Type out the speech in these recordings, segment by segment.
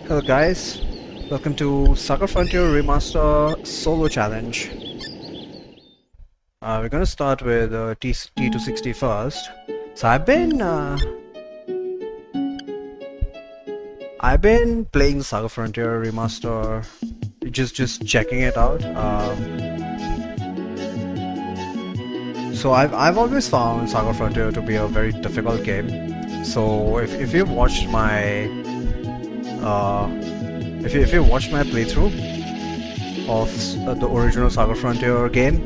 Hello guys, welcome to SaGa Frontier Remaster Solo Challenge. We're gonna start with T260 first. So I've been playing SaGa Frontier Remaster, just checking it out. So I've always found SaGa Frontier to be a very difficult game. So if you've watched my if you watched my playthrough of the original SaGa Frontier game,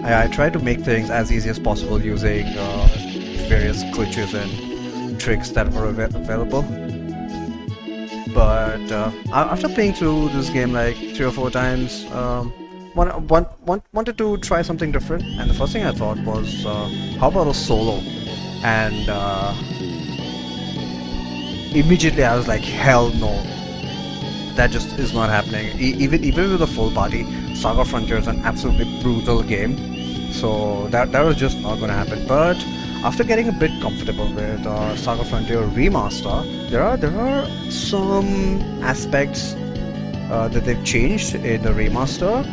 I tried to make things as easy as possible using various glitches and tricks that were available. But after playing through this game like 3 or 4 times, wanted to try something different, and the first thing I thought was, how about a solo? And immediately I was like, hell no, that just is not happening. Even with a full party, SaGa Frontier is an absolutely brutal game, so that was just not going to happen. But after getting a bit comfortable with SaGa Frontier Remaster, there are some aspects that they've changed in the remaster,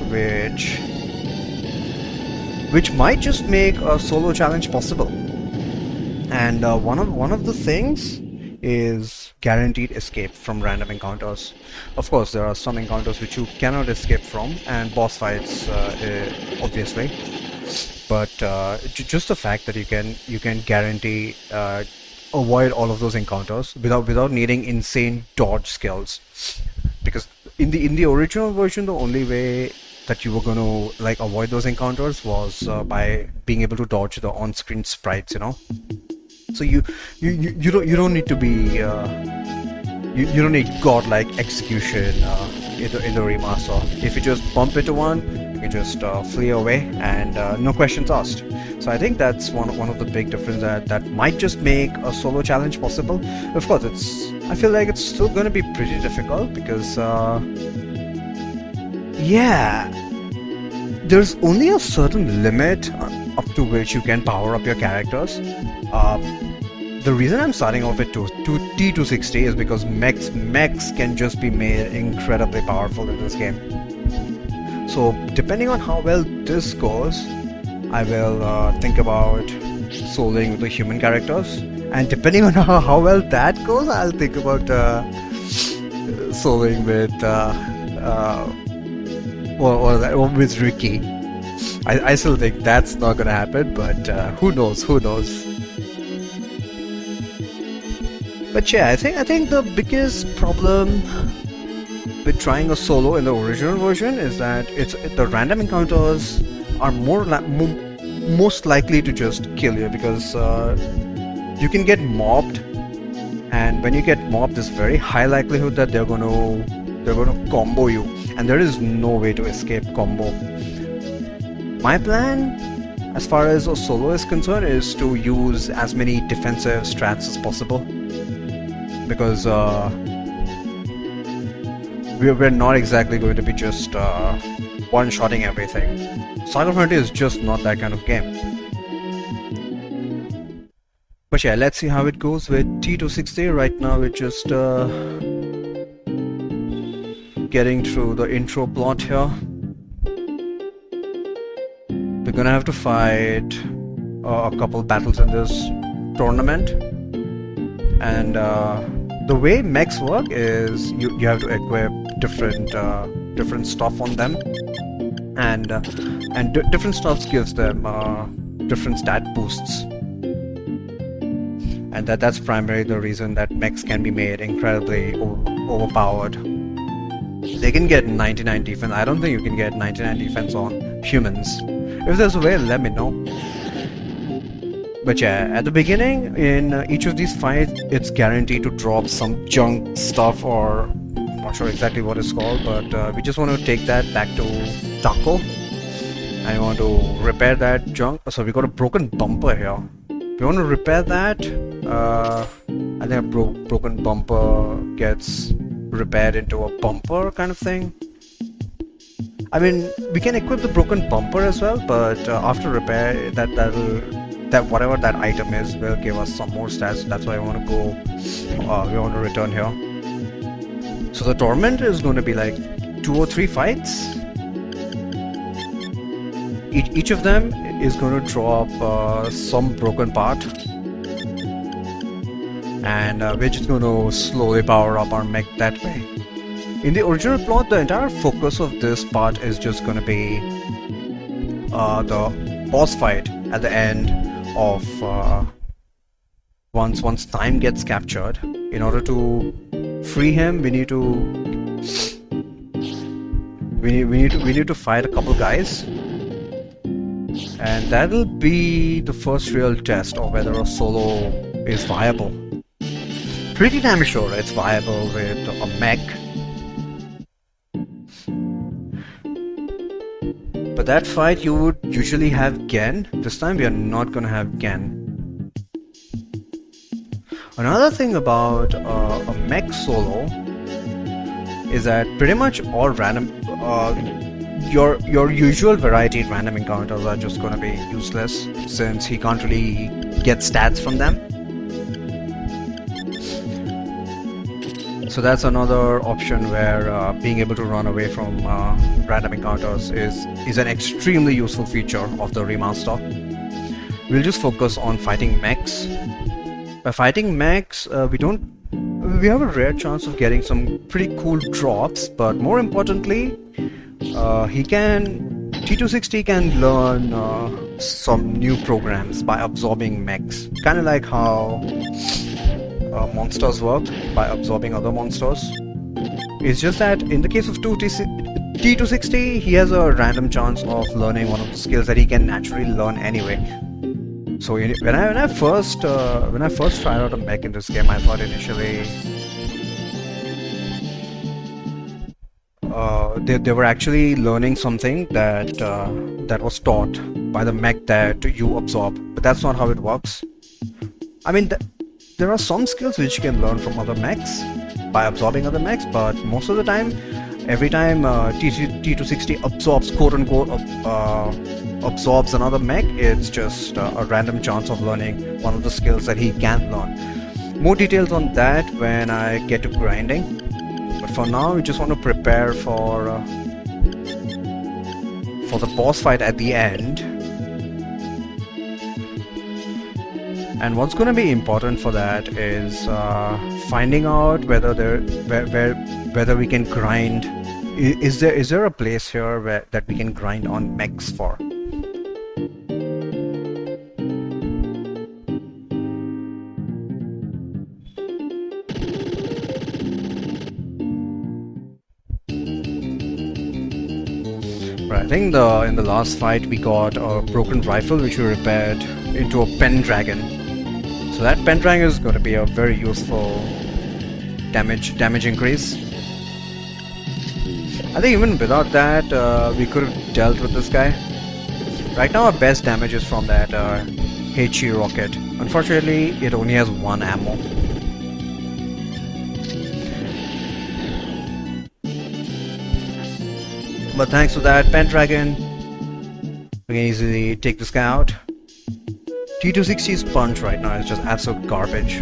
which might just make a solo challenge possible. And one of the things is guaranteed escape from random encounters. Of course, there are some encounters which you cannot escape from, and boss fights, obviously. But just the fact that you can guarantee avoid all of those encounters without needing insane dodge skills, because in the original version, the only way that you were going to like avoid those encounters was by being able to dodge the on-screen sprites, you know. So you don't need to be you don't need godlike execution in the remaster. If you just bump into one, you can just flee away and no questions asked. So I think that's one of the big differences that might just make a solo challenge possible. Of course, I feel like it's still going to be pretty difficult because yeah, there's only a certain limit up to which you can power up your characters. The reason I'm starting off with T260 is because mechs can just be made incredibly powerful in this game. So depending on how well this goes, I will think about soloing with the human characters, and depending on how well that goes, I'll think about soloing with Ricky. I still think that's not gonna happen, but who knows? But yeah, I think the biggest problem with trying a solo in the original version is that the random encounters are most likely to just kill you, because you can get mobbed, and when you get mobbed, there's very high likelihood that they're gonna combo you, and there is no way to escape combo. My plan, as far as a solo is concerned, is to use as many defensive strats as possible, because we're not exactly going to be just one-shotting everything. SaGa Frontier is just not that kind of game. But yeah, let's see how it goes with T260. Right now we're just getting through the intro plot here. We're gonna have to fight a couple battles in this tournament, and the way mechs work is you have to equip different stuff on them, and different stuff gives them different stat boosts, and that's primarily the reason that mechs can be made incredibly overpowered. They can get 99 defense. I don't think you can get 99 defense on humans. If there's a way, let me know. But yeah, at the beginning, in each of these fights, it's guaranteed to drop some junk stuff, or I'm not sure exactly what it's called, but we just want to take that back to Taco, and we want to repair that junk. So we got a broken bumper here. We want to repair that. I think a broken bumper gets repaired into a bumper kind of thing. I mean, we can equip the broken bumper as well, but after repair, that whatever that item is will give us some more stats. That's why I want to go. We want to return here. So the Torment is going to be like 2 or 3 fights. Each of them is going to drop some broken part, and we're just going to slowly power up our mech that way. In the original plot, the entire focus of this part is just going to be the boss fight at the end of once time gets captured. In order to free him, we need to fight a couple guys, and that'll be the first real test of whether a solo is viable. Pretty damn sure it's viable with a mech. But that fight you would usually have Gen. This time we are not gonna have Gen. Another thing about a mech solo is that pretty much all random your usual variety random encounters are just gonna be useless, since he can't really get stats from them. So that's another option where being able to run away from random encounters is an extremely useful feature of the remaster. We'll just focus on fighting mechs. By fighting mechs, we have a rare chance of getting some pretty cool drops, but more importantly, T260 can learn some new programs by absorbing mechs, kind of like how monsters work by absorbing other monsters. It's just that in the case of T260, he has a random chance of learning one of the skills that he can naturally learn anyway. So when I first tried out a mech in this game, I thought initially they were actually learning something that was taught by the mech that you absorb, but that's not how it works. I mean, there are some skills which you can learn from other mechs by absorbing other mechs, but most of the time, every time T260 absorbs, quote unquote, absorbs another mech, it's just a random chance of learning one of the skills that he can learn. More details on that when I get to grinding, but for now we just want to prepare for the boss fight at the end. And what's going to be important for that is finding out whether we can grind. Is there a place here that we can grind on mechs for? Right, I think in the last fight we got a broken rifle which we repaired into a Pendragon. So that Pendragon is going to be a very useful damage increase. I think even without that, we could have dealt with this guy. Right now our best damage is from that HE rocket. Unfortunately, it only has 1 ammo. But thanks to that Pendragon, we can easily take this guy out. T260's punch right now is just absolute garbage.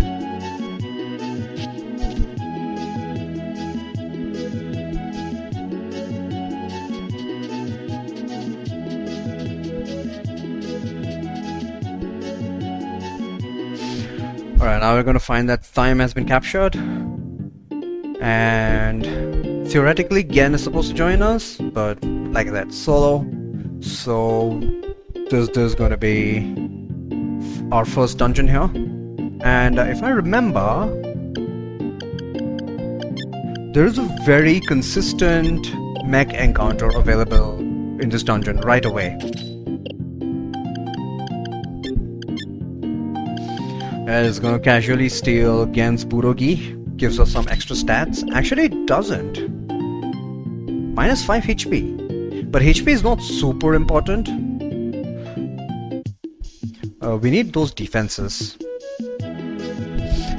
Alright, now we're going to find that Thyme has been captured. And theoretically, Gen is supposed to join us, but like I said, solo. So there's going to be our first dungeon here, and if I remember, there is a very consistent mech encounter available in this dungeon right away. And it's going to casually steal Gen's Burogi, gives us some extra stats. Actually, it doesn't. -5 HP, but HP is not super important. We need those defenses.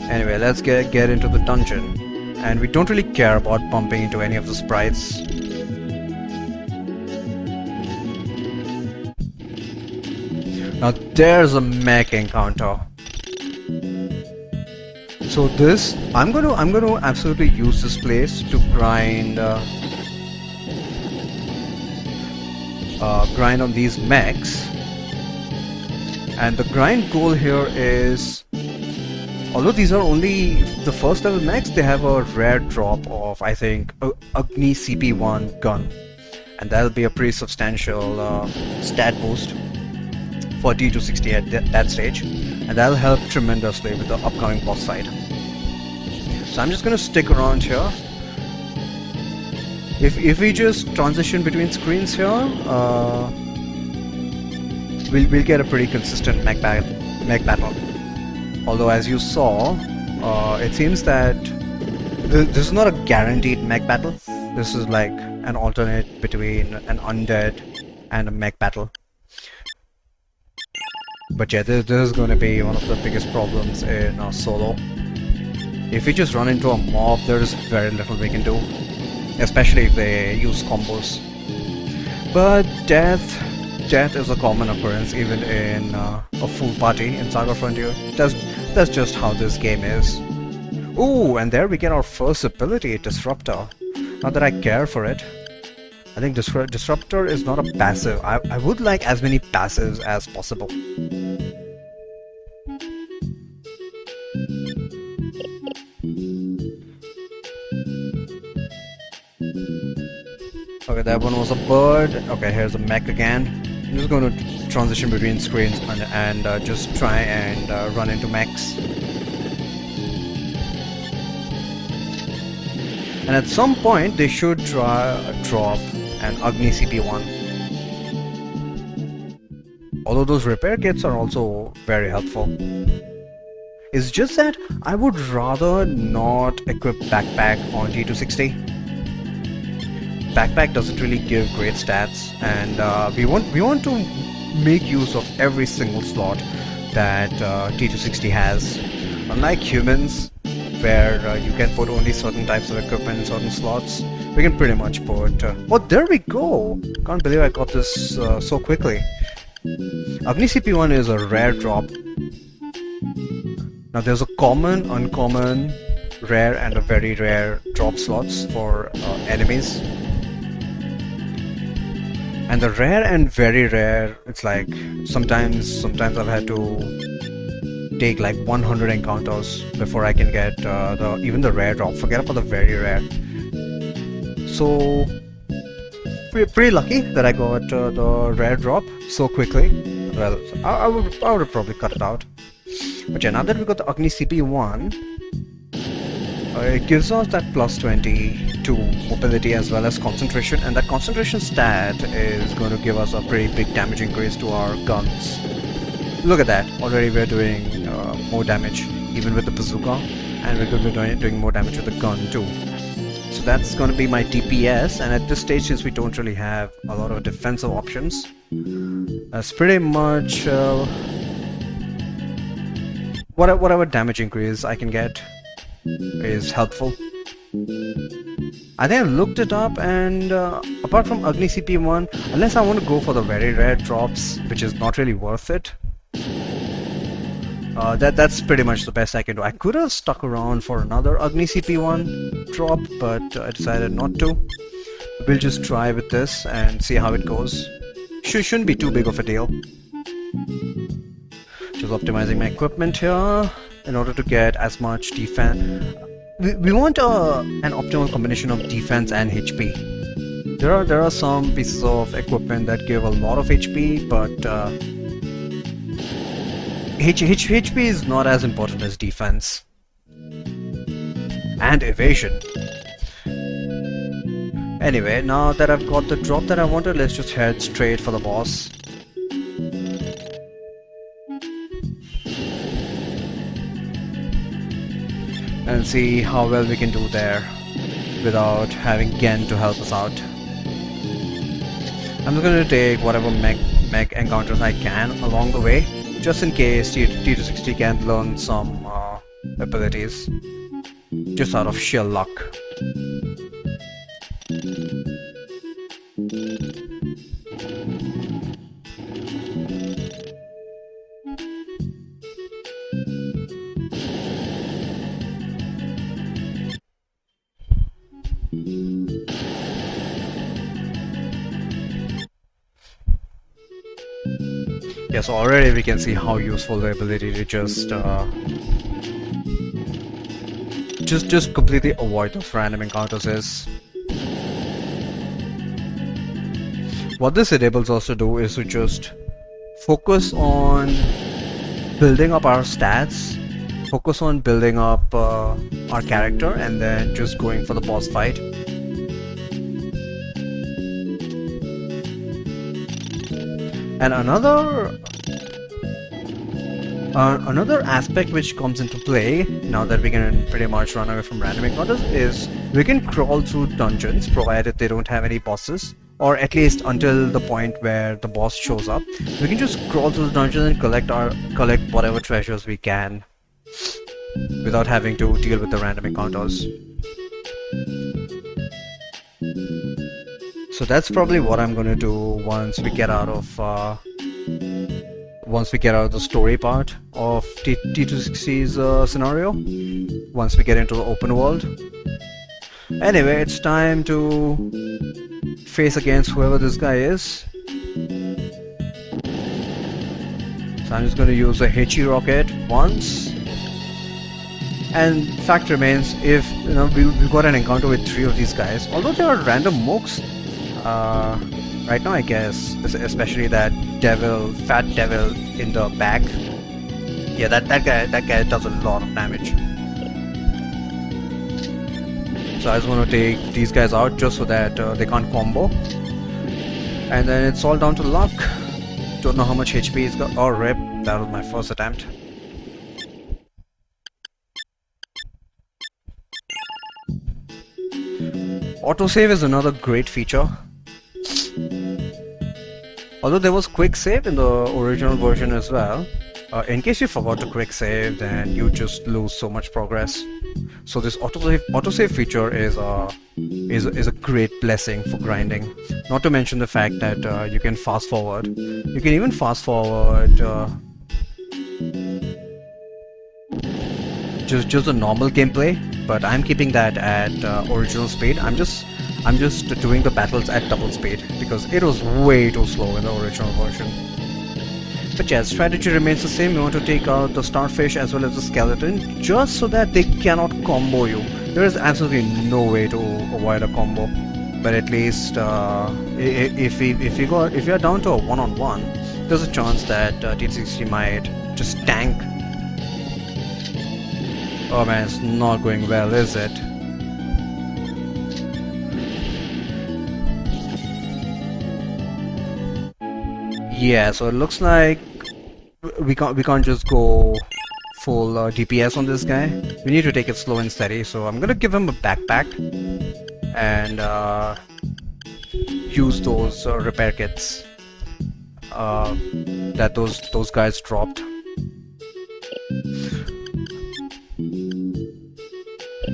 Anyway, let's get into the dungeon. And we don't really care about bumping into any of the sprites. Now there's a mech encounter. So this, I'm gonna absolutely use this place to grind on these mechs, and the grind goal here is, although these are only the first level mechs, they have a rare drop of, I think, Agni CP1 gun, and that'll be a pretty substantial stat boost for T260 at that stage, and that'll help tremendously with the upcoming boss fight. So I'm just gonna stick around here. If we just transition between screens here, we'll get a pretty consistent mech battle. Although, as you saw, it seems that this is not a guaranteed mech battle. This is like an alternate between an undead and a mech battle. But yeah, this is going to be one of the biggest problems in solo. If we just run into a mob, there's very little we can do, especially if they use combos. But death is a common occurrence even in a full party in SaGa Frontier. That's just how this game is. Ooh, and there we get our first ability, Disruptor. Not that I care for it. I think Disruptor is not a passive. I would like as many passives as possible. Okay, that one was a bird. Okay, here's a mech again. I'm just going to transition between screens and just try and run into mechs. And at some point, they should drop an Agni CP1. Although those repair kits are also very helpful. It's just that I would rather not equip Backpack on T260. Backpack doesn't really give great stats, and we want to make use of every single slot that T260 has. Unlike humans, where you can put only certain types of equipment in certain slots, we can pretty much put... oh, there we go! Can't believe I got this so quickly. Agni CP1 is a rare drop. Now there's a common, uncommon, rare, and a very rare drop slots for enemies. And the rare and very rare, it's like sometimes I've had to take like 100 encounters before I can get even the rare drop. Forget about the very rare. So pretty lucky that I got the rare drop so quickly. Well, I would have probably cut it out. But yeah, now that we got the Agni CP1, it gives us that plus 20 to mobility as well as concentration, and that concentration stat is going to give us a pretty big damage increase to our guns. Look at that, already we're doing more damage even with the bazooka, and we're going to be doing more damage with the gun too. So that's going to be my DPS, and at this stage, since we don't really have a lot of defensive options, that's pretty much whatever damage increase I can get is helpful. I think I've looked it up, and apart from Agni CP1, unless I want to go for the very rare drops, which is not really worth it, that's pretty much the best I can do. I could have stuck around for another Agni CP1 drop, but I decided not to. We'll just try with this and see how it goes. Shouldn't be too big of a deal. Just optimizing my equipment here in order to get as much defense. We want an optimal combination of defense and HP. There are some pieces of equipment that give a lot of HP, but HP is not as important as defense and evasion. Anyway, now that I've got the drop that I wanted, let's just head straight for the boss. And see how well we can do there without having Gen to help us out. I'm just going to take whatever mech encounters I can along the way, just in case T260 can learn some abilities, just out of sheer luck. Yes, already we can see how useful the ability to just completely avoid those random encounters is. What this enables us to do is to just focus on building up our stats, focus on building up our character, and then just going for the boss fight. And another aspect which comes into play now that we can pretty much run away from random encounters is we can crawl through dungeons provided they don't have any bosses, or at least until the point where the boss shows up. We can just crawl through the dungeon and collect whatever treasures we can without having to deal with the random encounters. So that's probably what I'm gonna do once we get out of the story part of T260's scenario. Once we get into the open world. Anyway, it's time to face against whoever this guy is. So I'm just going to use a Hechi rocket once. And fact remains, if we got an encounter with 3 of these guys, although they are random mooks, right now I guess, especially that fat devil in the back. Yeah, that guy does a lot of damage. So I just want to take these guys out just so that they can't combo. And then it's all down to luck. Don't know how much HP he's got. Oh, rip. That was my first attempt. Autosave is another great feature. Although there was quick save in the original version as well. In case you forgot to quick save, then you just lose so much progress. So this autosave feature is a great blessing for grinding. Not to mention the fact that you can fast forward. You can even fast forward just a normal gameplay, but I'm keeping that at original speed. I'm just doing the battles at double speed because it was way too slow in the original version. But yeah, strategy remains the same. You want to take out the starfish as well as the skeleton just so that they cannot combo you. There is absolutely no way to avoid a combo. But at least if you're down to a one-on-one, there's a chance that T260 might just tank. Oh man, it's not going well, is it? Yeah, so it looks like we can't just go full DPS on this guy. We need to take it slow and steady. So I'm gonna give him a backpack and use those repair kits that those guys dropped.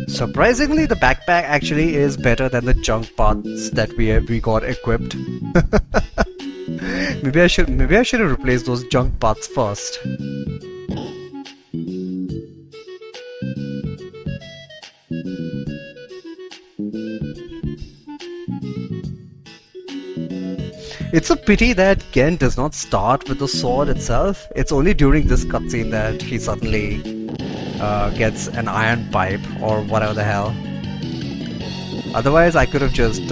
Surprisingly, the backpack actually is better than the junk parts that we got equipped. Maybe I should have replaced those junk parts first. It's a pity that Gen does not start with the sword itself. It's only during this cutscene that he suddenly gets an iron pipe or whatever the hell. Otherwise, I could have just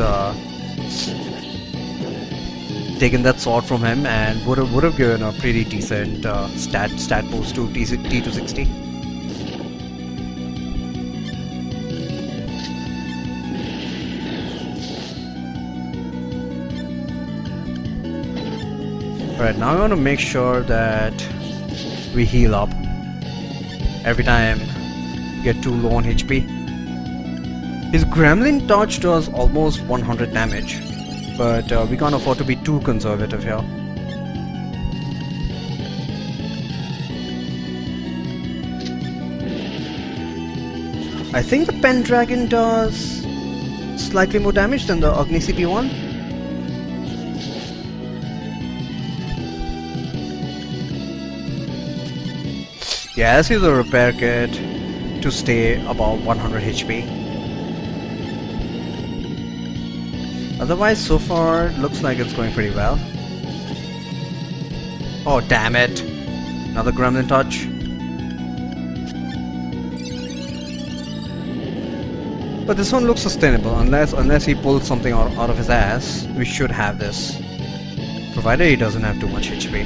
taken that sword from him and would have given a pretty decent stat boost to T260. Alright, now I want to make sure that we heal up every time we get too low on HP. His Gremlin Touch does almost 100 damage, but we can't afford to be too conservative here. I think the Pendragon does slightly more damage than the Agni CP one. Yeah, let's use a repair kit to stay above 100 HP. Otherwise, so far, looks like it's going pretty well. Oh, damn it. Another gremlin touch. But this one looks sustainable. Unless he pulls something out of his ass, we should have this. Provided he doesn't have too much HP.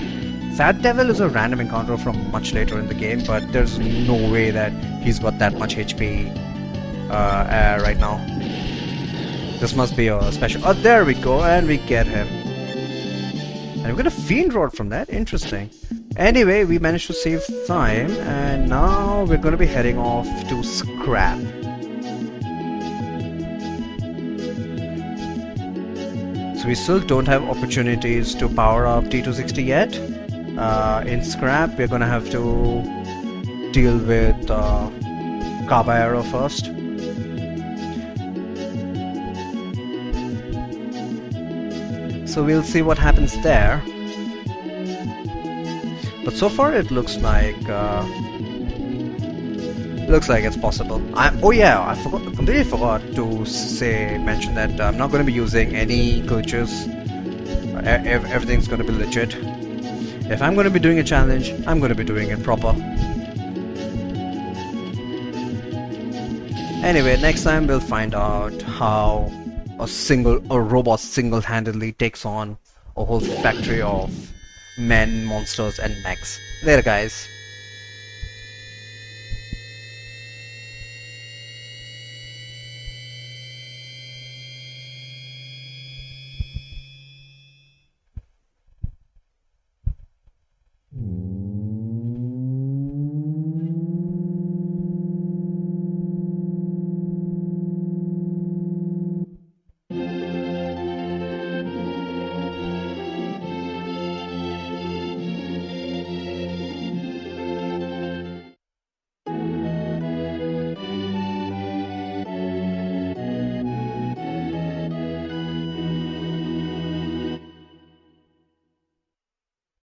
Fat Devil is a random encounter from much later in the game, but there's no way that he's got that much HP right now. This must be a special... Oh, there we go, and we get him. And we got a Fiend Rod from that. Interesting. Anyway, we managed to save time, and now we're going to be heading off to Scrap. So we still don't have opportunities to power up T260 yet. In Scrap, we're going to have to deal with Caballero first. So we'll see what happens there. But so far it looks like it's possible. Oh yeah, I completely forgot to mention that I'm not going to be using any glitches. Everything's going to be legit. If I'm going to be doing a challenge, I'm going to be doing it proper. Anyway, next time we'll find out how a robot single-handedly takes on a whole factory of men, monsters, and mechs. Later, guys.